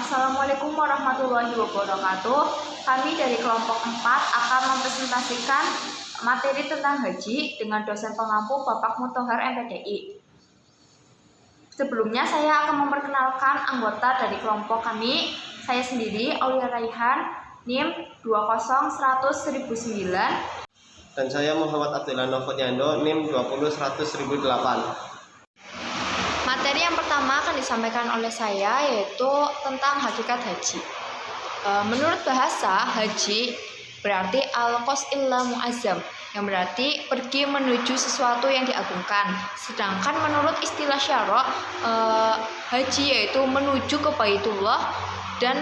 Assalamualaikum warahmatullahi wabarakatuh. Kami dari kelompok 4 akan mempresentasikan materi tentang haji dengan dosen pengampu Bapak Muthohar MPDI. Sebelumnya saya akan memperkenalkan anggota dari kelompok kami. Saya sendiri, Aulia Raihan, NIM 201001009. Dan saya Muhammad Abdullah Novotyando, NIM 2010008. Materi yang pertama akan disampaikan oleh saya yaitu tentang hakikat haji. Menurut bahasa, haji berarti al-qas'il mu'azzam, yang berarti pergi menuju sesuatu yang diagungkan. Sedangkan menurut istilah syara', haji yaitu menuju ke Baitullah dan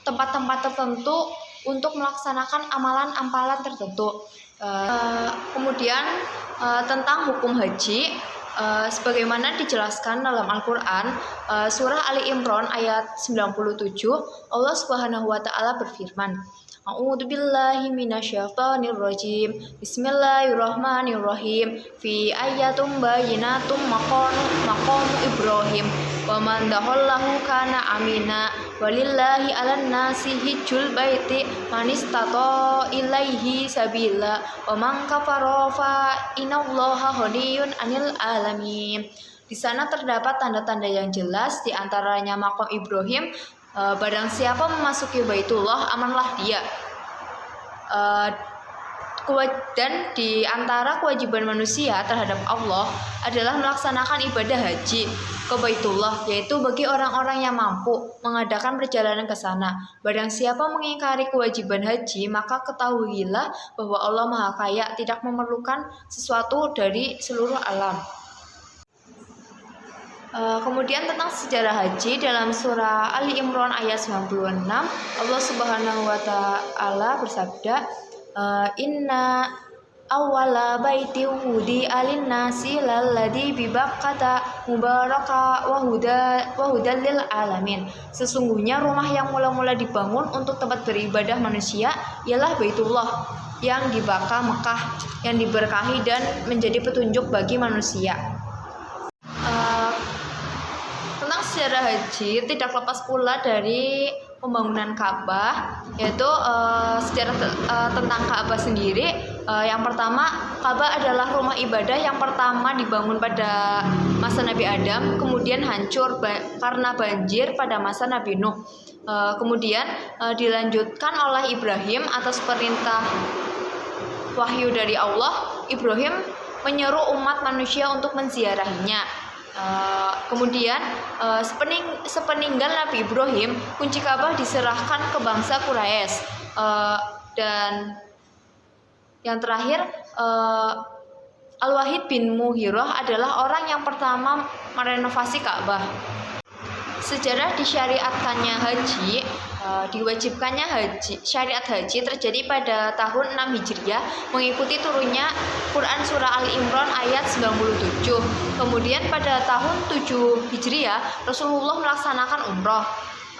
tempat-tempat tertentu untuk melaksanakan amalan-amalan tertentu. Kemudian tentang hukum haji, sebagaimana dijelaskan dalam Al-Quran, surah Ali Imran ayat 97, Allah Subhanahu wa Ta'ala berfirman, A'udzubillahi minasyaitonirrajim. Bismillahirrahmanirrahim. Fi ayatum bayyinatum maqam Ibrahim wa man dakhalahu kana amina walillahi 'alan nasi hijjul baiti man istata ilaihi sabila wa man kafara fa innallaha ghaniyun 'anil alamin. Di sana terdapat tanda-tanda yang jelas, di antaranya maqam Ibrahim. Barang siapa memasuki Baitullah, amanlah dia. Dan di antara kewajiban manusia terhadap Allah adalah melaksanakan ibadah haji ke Baitullah, yaitu bagi orang-orang yang mampu mengadakan perjalanan ke sana. Barang siapa mengingkari kewajiban haji, maka ketahuilah bahwa Allah Maha Kaya, tidak memerlukan sesuatu dari seluruh alam. Kemudian tentang sejarah haji, dalam surah Ali Imran ayat 96, Allah Subhanahu wa Ta'ala bersabda, Inna awwala baiti wudi alin nasi lalladzi bi Bakkata mubaraka wa hudal lil alamin. Sesungguhnya rumah yang mula-mula dibangun untuk tempat beribadah manusia ialah Baitullah yang di Bakkah, Mekah, yang diberkahi dan menjadi petunjuk bagi manusia. Tentang sejarah haji tidak lepas pula dari pembangunan Ka'bah, yaitu sejarah tentang Ka'bah sendiri. Yang pertama, Ka'bah adalah rumah ibadah yang pertama dibangun pada masa Nabi Adam, kemudian hancur karena banjir pada masa Nabi Nuh. Kemudian dilanjutkan oleh Ibrahim atas perintah wahyu dari Allah. Ibrahim menyeru umat manusia untuk menziarahinya. Kemudian sepeninggal Nabi Ibrahim, kunci Ka'bah diserahkan ke bangsa Quraisy. Dan yang terakhir, Al-Wahid bin Mughirah adalah orang yang pertama merenovasi Ka'bah. Sejarah disyariatkannya haji, diwajibkannya syariat haji terjadi pada tahun 6 Hijriah mengikuti turunnya Quran surah Ali Imran ayat 97. Kemudian pada tahun 7 Hijriah Rasulullah melaksanakan umroh.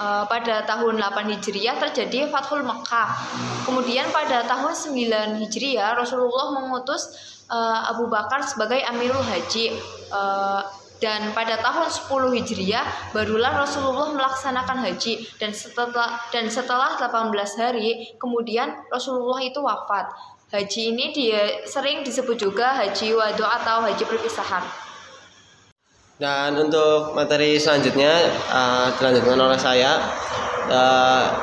Pada tahun 8 Hijriah terjadi Fathul Mekkah. Kemudian pada tahun 9 Hijriah Rasulullah mengutus Abu Bakar sebagai Amirul Haji. Dan pada tahun 10 Hijriah barulah Rasulullah melaksanakan haji, dan setelah 18 hari kemudian Rasulullah itu wafat. Haji ini sering disebut juga haji wadu atau haji perpisahan. Dan untuk materi selanjutnya dilanjutkan oleh saya.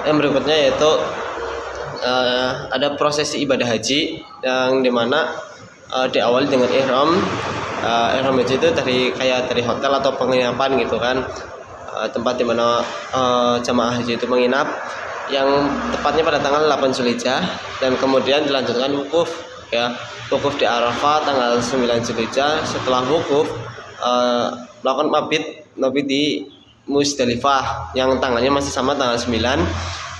Yang berikutnya yaitu ada prosesi ibadah haji yang dimana diawali dengan ihram. Ihram haji itu dari hotel atau penginapan gitu kan, tempat dimana jamaah haji itu menginap, yang tepatnya pada tanggal 8 Zulhijjah, dan kemudian dilanjutkan wukuf di Arafah tanggal 9 Zulhijjah. Setelah wukuf melakukan mabit di Musdalifah yang tanggalnya masih sama tanggal 9,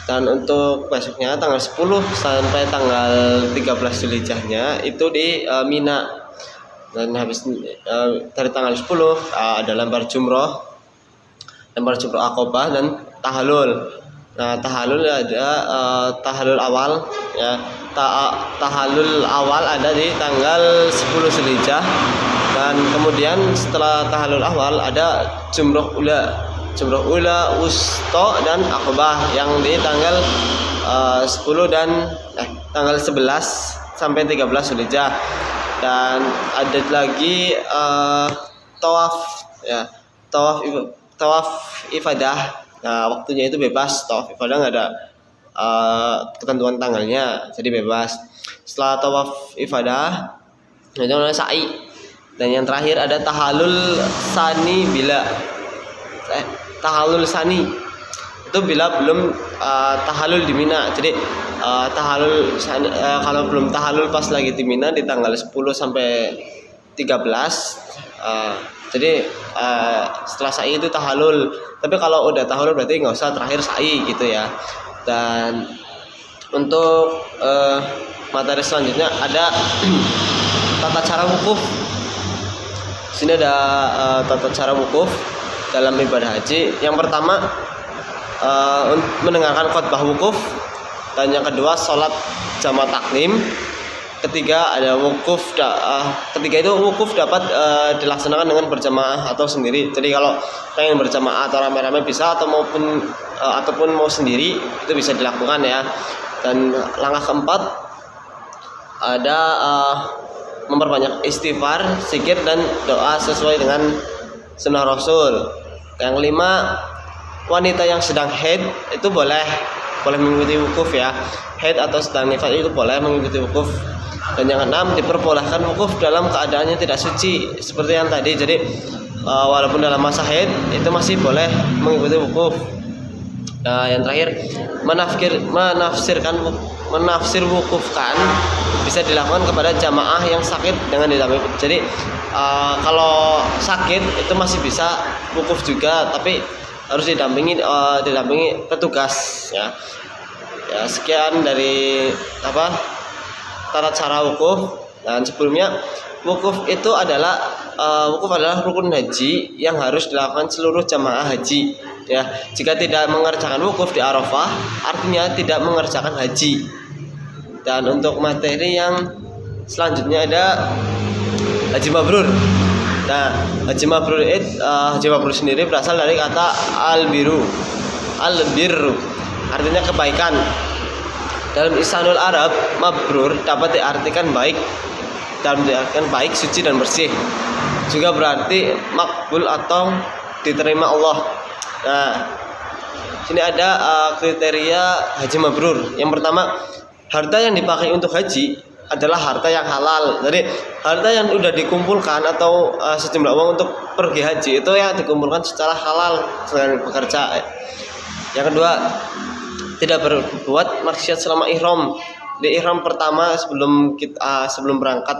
dan untuk besoknya tanggal 10 sampai tanggal 13 Zulhijjahnya itu di Mina. Dan habis dari tanggal 10 ada lempar jumroh Aqobah dan tahallul. Nah, tahallul ada tahallul awal ya. Tahallul awal ada di tanggal 10 Zulhijjah, dan kemudian setelah tahallul awal ada jumroh ula. Jumroh Ula, Wusta dan Aqabah yang di tanggal 10 dan tanggal 11 sampai 13 Zulhijjah. Dan ada lagi tawaf ya, tawaf ifadah. Nah, waktunya itu bebas. Tawaf ifadah nggak ada ketentuan tanggalnya, jadi bebas. Setelah tawaf ifadah itu namanya sa'i. Dan yang terakhir ada tahalul sani tahalul sani itu bila belum tahalul di Mina. Jadi tahalul kalau belum tahalul pas lagi di Mina di tanggal 10 sampai 13, jadi setelah sa'i itu tahalul. Tapi kalau udah tahalul berarti nggak usah terakhir sa'i gitu ya. Dan untuk materi selanjutnya ada tata cara wukuf. Sini ada tata cara wukuf dalam ibadah haji. Yang pertama mendengarkan khutbah wukuf, dan yang kedua sholat jamaah taklim. Ketiga ada wukuf. Ketiga itu wukuf dapat dilaksanakan dengan berjamaah atau sendiri. Jadi kalau pengen berjamaah atau rame-rame bisa, ataupun mau sendiri itu bisa dilakukan ya. Dan langkah keempat ada memperbanyak istighfar, zikir dan doa sesuai dengan sunnah Rasul. Yang kelima, wanita yang sedang haid itu boleh mengikuti wukuf ya. Haid atau sedang nifas itu boleh mengikuti wukuf. Dan yang keenam, diperbolehkan wukuf dalam keadaannya tidak suci seperti yang tadi. Jadi walaupun dalam masa haid itu masih boleh mengikuti wukuf. Nah, yang terakhir, menafsir wukufkan bisa dilakukan kepada jamaah yang sakit dengan didampingi. Jadi kalau sakit itu masih bisa wukuf juga, tapi harus didampingi petugas ya. Ya, sekian dari tata cara wukuf. Dan sebelumnya, wukuf adalah rukun haji yang harus dilakukan seluruh jamaah haji ya. Jika tidak mengerjakan wukuf di Arafah, artinya tidak mengerjakan haji. Dan untuk materi yang selanjutnya ada haji mabrur. Nah, haji mabrur sendiri berasal dari kata al-birru, artinya kebaikan. Dalam lisanul Arab, mabrur dapat diartikan baik, suci dan bersih. Juga berarti makbul atau diterima Allah. Nah, sini ada kriteria haji mabrur. Yang pertama, harta yang dipakai untuk haji adalah harta yang halal. Jadi harta yang sudah dikumpulkan atau sejumlah uang untuk pergi haji itu yang dikumpulkan secara halal dengan bekerja. Yang kedua, tidak berbuat maksiat selama ihram. Di ihram pertama sebelum berangkat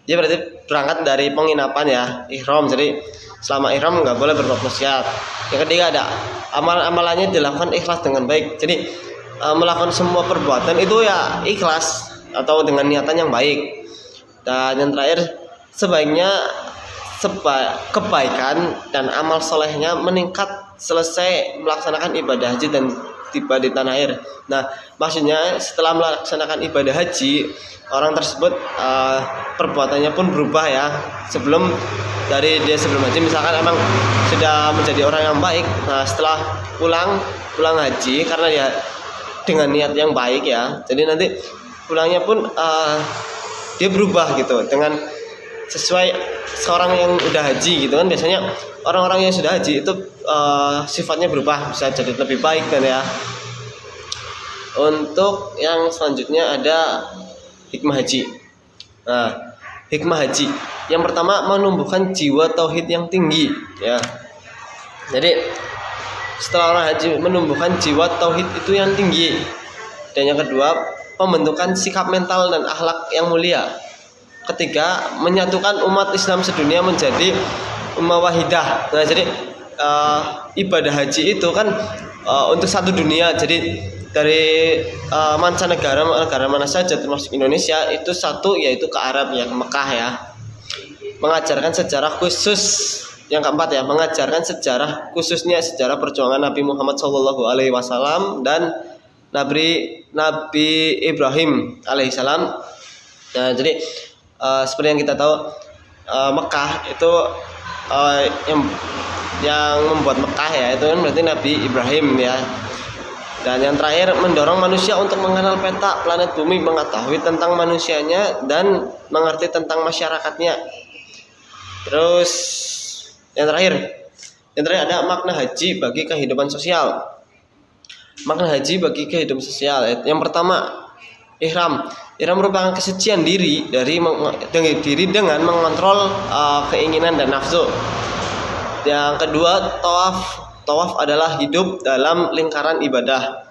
dia berarti berangkat dari penginapan ya, ihram. Jadi selama ihram nggak boleh berbuat maksiat. Yang ketiga ada amalannya dilakukan ikhlas dengan baik. Jadi melakukan semua perbuatan itu ya ikhlas atau dengan niatan yang baik. Dan yang terakhir, sebaiknya kebaikan dan amal solehnya meningkat selesai melaksanakan ibadah haji dan tiba di tanah air. Nah, maksudnya setelah melaksanakan ibadah haji, orang tersebut perbuatannya pun berubah ya. Sebelum haji misalkan emang sudah menjadi orang yang baik. Nah, setelah pulang haji karena dia dengan niat yang baik ya, jadi nanti pulangnya pun dia berubah gitu dengan sesuai seorang yang udah haji gitu kan. Biasanya orang-orang yang sudah haji itu sifatnya berubah, bisa jadi lebih baik kan ya. Untuk yang selanjutnya ada hikmah haji. Nah, hikmah haji yang pertama, menumbuhkan jiwa tauhid yang tinggi ya. Jadi setelah orang haji menumbuhkan jiwa tauhid itu yang tinggi. Dan yang kedua, pembentukan sikap mental dan akhlak yang mulia. Ketiga, menyatukan umat Islam sedunia menjadi ummah wahidah. Nah, jadi ibadah haji itu kan untuk satu dunia. Jadi dari mancanegara, negara mana saja termasuk Indonesia itu satu, yaitu ke Arab ya, ke Mekah ya. Mengajarkan sejarah khusus. Yang keempat ya, mengajarkan sejarah khususnya sejarah perjuangan Nabi Muhammad SAW dan Nabi Ibrahim alaihissalam. Nah, jadi seperti yang kita tahu, Mekah itu yang membuat Mekah ya, itu kan berarti Nabi Ibrahim ya. Dan yang terakhir, mendorong manusia untuk mengenal peta planet bumi, mengetahui tentang manusianya dan mengerti tentang masyarakatnya. Terus yang terakhir ada makna haji bagi kehidupan sosial. Makna haji bagi kehidupan sosial. Yang pertama, ihram. Ihram merupakan kesucian diri dengan mengontrol keinginan dan nafsu. Yang kedua, tawaf. Tawaf adalah hidup dalam lingkaran ibadah.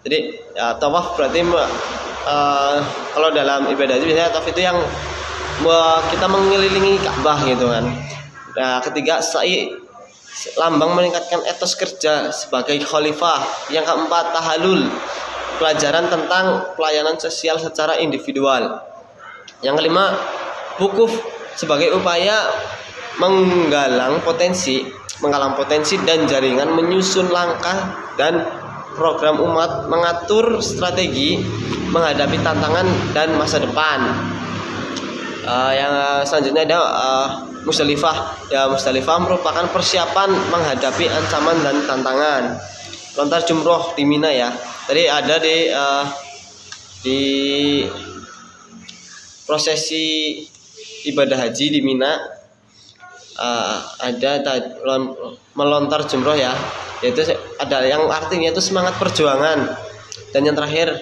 Jadi ya, tawaf berarti kalau dalam ibadah itu biasanya tawaf itu yang kita mengelilingi Ka'bah gitu kan. Nah, ketiga, sa'i, lambang meningkatkan etos kerja sebagai khalifah. Yang keempat, tahalul, pelajaran tentang pelayanan sosial secara individual. Yang kelima, wukuf, sebagai upaya menggalang potensi dan jaringan, menyusun langkah dan program umat, mengatur strategi menghadapi tantangan dan masa depan. Yang selanjutnya ada Musdalifah. Ya, Musdalifah merupakan persiapan menghadapi ancaman dan tantangan. Lontar jumroh di Mina ya. Tadi ada di prosesi ibadah haji di Mina. Ada melontar jumroh ya, yaitu ada yang artinya itu semangat perjuangan. Dan yang terakhir,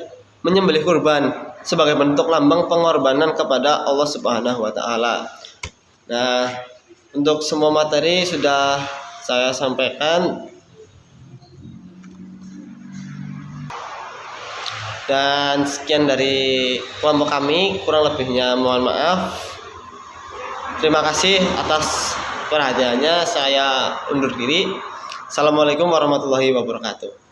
menyembelih kurban sebagai bentuk lambang pengorbanan kepada Allah Subhanahu wa taala. Nah, untuk semua materi sudah saya sampaikan. Dan sekian dari kelompok kami, kurang lebihnya mohon maaf. Terima kasih atas perhatiannya. Saya undur diri. Assalamualaikum warahmatullahi wabarakatuh.